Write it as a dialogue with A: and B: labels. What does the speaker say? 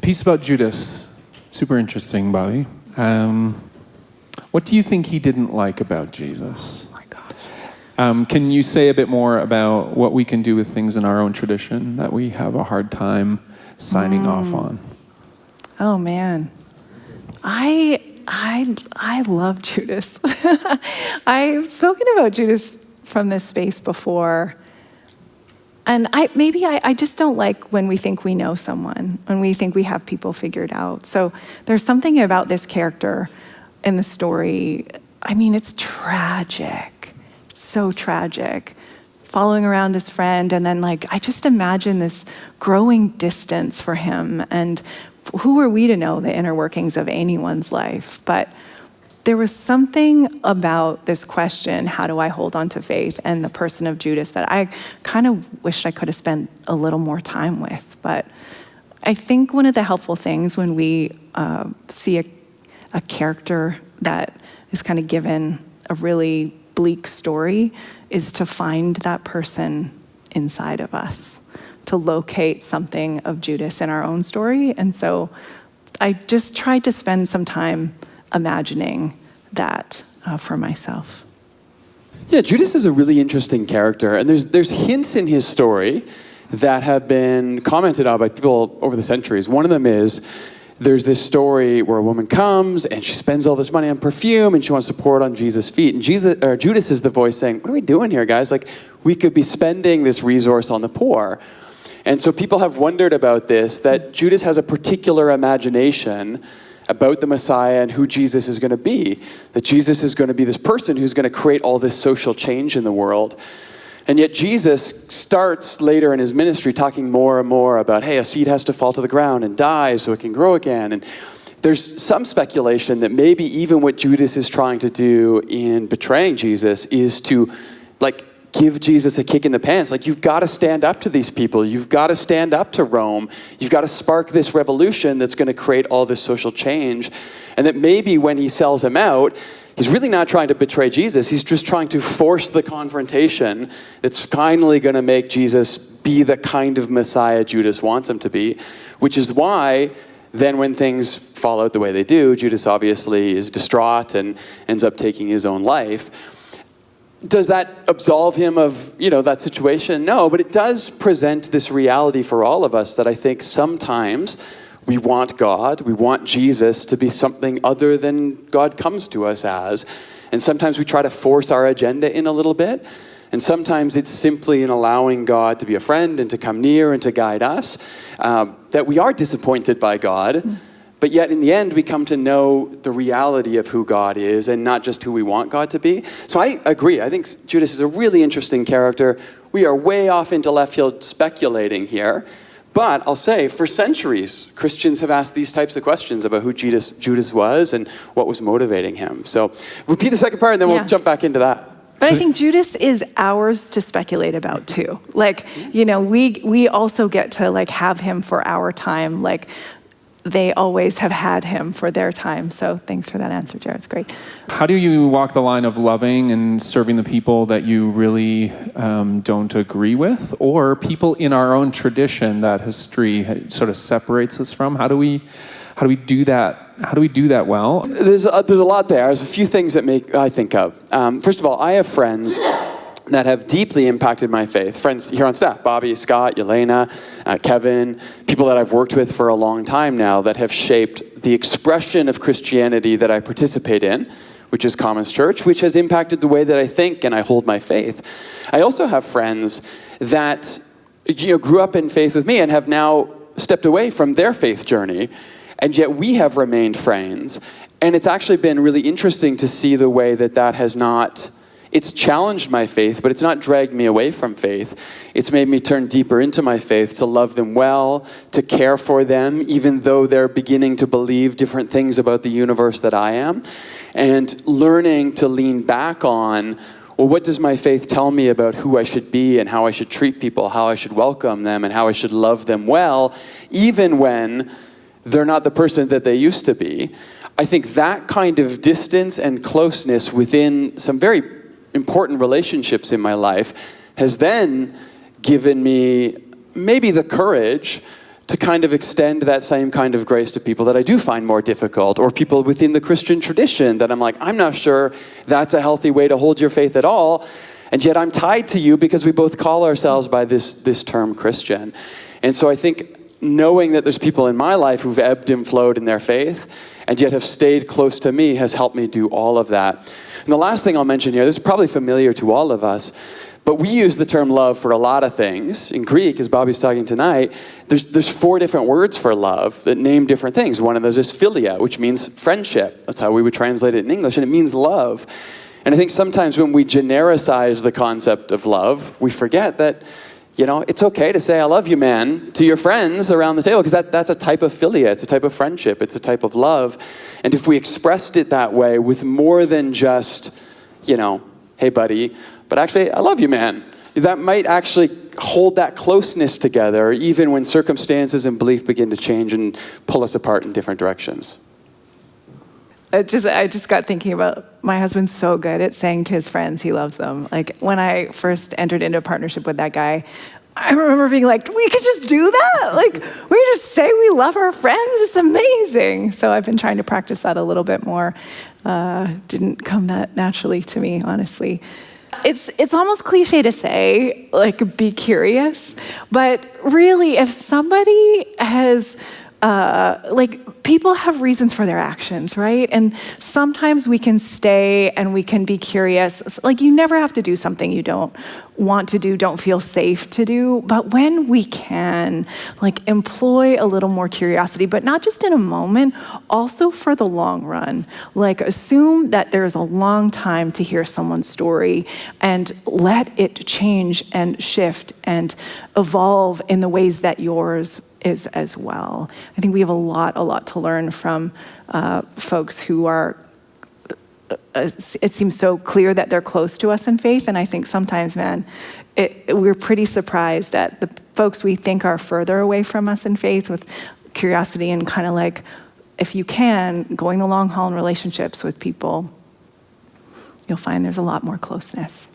A: piece about Judas, super interesting, Bobby. What do you think he didn't like about Jesus?
B: Oh my gosh.
A: Can you say a bit more about what we can do with things in our own tradition that we have a hard time signing off on?
B: Oh man, I love Judas. I've spoken about Judas from this space before. And I just don't like when we think we know someone, when we think we have people figured out. So there's something about this character in the story. I mean, it's tragic. It's so tragic. Following around his friend, and then I just imagine this growing distance for him. And who are we to know the inner workings of anyone's life? But there was something about this question, how do I hold on to faith, and the person of Judas that I kind of wished I could have spent a little more time with. But I think one of the helpful things when we see a character that is kind of given a really bleak story is to find that person inside of us, to locate something of Judas in our own story. And so I just tried to spend some time imagining that for myself.
C: Yeah, Judas is a really interesting character, and there's hints in his story that have been commented on by people over the centuries. One of them is there's this story where a woman comes and she spends all this money on perfume and she wants to pour it on Jesus' feet. And Judas is the voice saying, what are we doing here, guys? We could be spending this resource on the poor. And so people have wondered about this, that Judas has a particular imagination about the Messiah and who Jesus is going to be. That Jesus is going to be this person who's going to create all this social change in the world. And yet Jesus starts later in his ministry talking more and more about, hey, a seed has to fall to the ground and die so it can grow again. And there's some speculation that maybe even what Judas is trying to do in betraying Jesus is to give Jesus a kick in the pants. You've got to stand up to these people. You've got to stand up to Rome. You've got to spark this revolution that's going to create all this social change. And that maybe when he sells him out, he's really not trying to betray Jesus. He's just trying to force the confrontation that's finally going to make Jesus be the kind of Messiah Judas wants him to be, which is why then when things fall out the way they do, Judas obviously is distraught and ends up taking his own life. Does that absolve him of, that situation? No, but it does present this reality for all of us that I think sometimes we want God, we want Jesus to be something other than God comes to us as. And sometimes we try to force our agenda in a little bit. And sometimes it's simply in allowing God to be a friend and to come near and to guide us, that we are disappointed by God. But yet in the end, we come to know the reality of who God is and not just who we want God to be. So I agree. I think Judas is a really interesting character. We are way off into left field speculating here. But I'll say, for centuries, Christians have asked these types of questions about who Judas was and what was motivating him. So repeat the second part, and then we'll jump back into that.
B: But I think Judas is ours to speculate about too. We also get to have him for our time. They always have had him for their time. So thanks for that answer, Jared. It's great.
A: How do you walk the line of loving and serving the people that you really don't agree with, or people in our own tradition that history sort of separates us from? How do we do that? How do we do that well?
C: There's a lot there. There's a few things that I think of. First of all, I have friends that have deeply impacted my faith. Friends here on staff, Bobby, Scott, Yelena, Kevin, people that I've worked with for a long time now that have shaped the expression of Christianity that I participate in, which is Commons Church, which has impacted the way that I think and I hold my faith. I also have friends that grew up in faith with me and have now stepped away from their faith journey, and yet we have remained friends. And it's actually been really interesting to see the way that has not... It's challenged my faith, but it's not dragged me away from faith. It's made me turn deeper into my faith, to love them well, to care for them, even though they're beginning to believe different things about the universe that I am. And learning to lean back on, well, what does my faith tell me about who I should be and how I should treat people, how I should welcome them, and how I should love them well, even when they're not the person that they used to be. I think that kind of distance and closeness within some very important relationships in my life has then given me maybe the courage to kind of extend that same kind of grace to people that I do find more difficult, or people within the Christian tradition that I'm like, I'm not sure that's a healthy way to hold your faith at all, and yet I'm tied to you because we both call ourselves by this term Christian. And so I think knowing that there's people in my life who've ebbed and flowed in their faith and yet have stayed close to me has helped me do all of that. And the last thing I'll mention here, this is probably familiar to all of us, but we use the term love for a lot of things. In Greek, as Bobby's talking tonight, there's 4 different words for love that name different things. One of those is philia, which means friendship. That's how we would translate it in English, and it means love. And I think sometimes when we genericize the concept of love, we forget that, you know, it's okay to say, I love you, man, to your friends around the table, because that's a type of philia, it's a type of friendship, it's a type of love. And if we expressed it that way with more than just, you know, hey, buddy, but actually, I love you, man, that might actually hold that closeness together, even when circumstances and belief begin to change and pull us apart in different directions.
B: I just got thinking about my husband's so good at saying to his friends he loves them. Like when I first entered into a partnership with that guy, I remember being like, we could just do that? Like we could just say we love our friends? It's amazing. So I've been trying to practice that a little bit more. Didn't come that naturally to me, honestly. It's almost cliche to say, like, be curious, but really if somebody has people have reasons for their actions, right? And sometimes we can stay and we can be curious. Like, you never have to do something you don't want to do, don't feel safe to do. But when we can, like, employ a little more curiosity, but not just in a moment, also for the long run. Like, assume that there's a long time to hear someone's story and let it change and shift and evolve in the ways that yours is as well. I think we have a lot to learn from folks who are, it seems so clear that they're close to us in faith, and I think sometimes, man, we're pretty surprised at the folks we think are further away from us in faith with curiosity and kind of like, if you can, going the long haul in relationships with people, you'll find there's a lot more closeness.